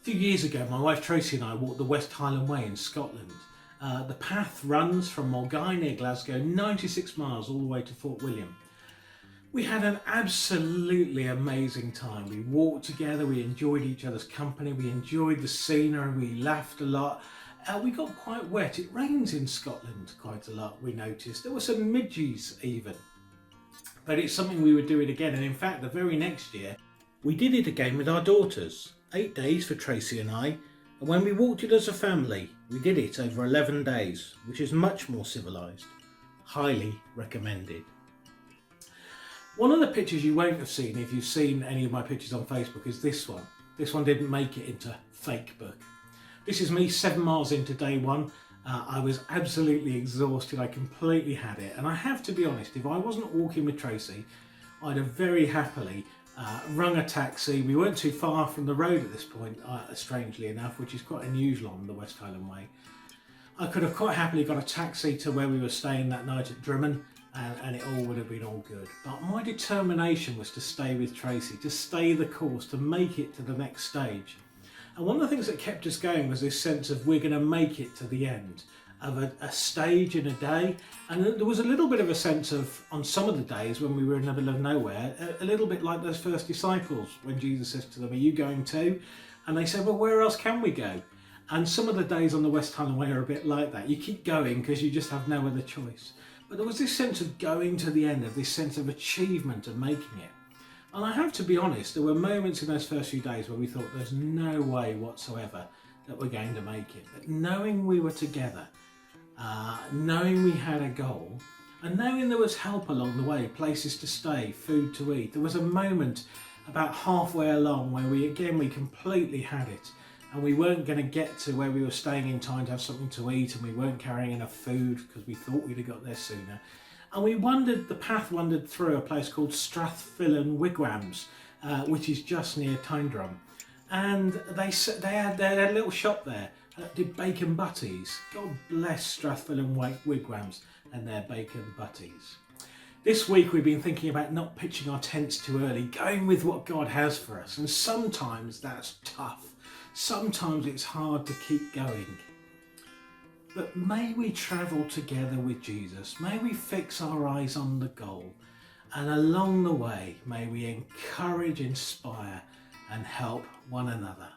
A few years ago, my wife Tracy and I walked the West Highland Way in Scotland. The path runs from Moaning near Glasgow, 96 miles all the way to Fort William. We had an absolutely amazing time. We walked together, we enjoyed each other's company, we enjoyed the scenery, we laughed a lot. We got quite wet. It rains in Scotland quite a lot, we noticed. There were some midges even. But it's something we would do it again, and in fact the very next year we did it again with our daughters. 8 days for Tracy and I, and when we walked it as a family, we did it over 11 days, which is much more civilised. Highly recommended. One of the pictures you won't have seen if you've seen any of my pictures on Facebook is this one. This one didn't make it into fake book. This is me 7 miles into day one. I was absolutely exhausted, I completely had it, and I have to be honest, if I wasn't walking with Tracy, I'd have very happily rung a taxi. We weren't too far from the road at this point, strangely enough, which is quite unusual on the West Highland Way. I could have quite happily got a taxi to where we were staying that night at Drummond, and it all would have been all good. But my determination was to stay with Tracy, to stay the course, to make it to the next stage. And one of the things that kept us going was this sense of we're going to make it to the end of a stage in a day. And there was a little bit of a sense of, on some of the days when we were in the middle of nowhere, a little bit like those first disciples when Jesus says to them, "Are you going too?" And they said, "Well, where else can we go?" And some of the days on the West Highland Way are a bit like that. You keep going because you just have no other choice. But there was this sense of going to the end, of this sense of achievement of making it. And I have to be honest, there were moments in those first few days where we thought there's no way whatsoever that we're going to make it. But knowing we were together, knowing we had a goal, and knowing there was help along the way, places to stay, food to eat, there was a moment about halfway along where we completely had it. And we weren't going to get to where we were staying in time to have something to eat, and we weren't carrying enough food because we thought we'd have got there sooner. And the path wandered through a place called Strathfillan Wigwams, which is just near Tyndrum. And they had a little shop there that did bacon butties. God bless Strathfillan Wigwams and their bacon butties. This week we've been thinking about not pitching our tents too early, going with what God has for us. And sometimes that's tough. Sometimes it's hard to keep going. But may we travel together with Jesus. May we fix our eyes on the goal. And along the way, may we encourage, inspire, and help one another.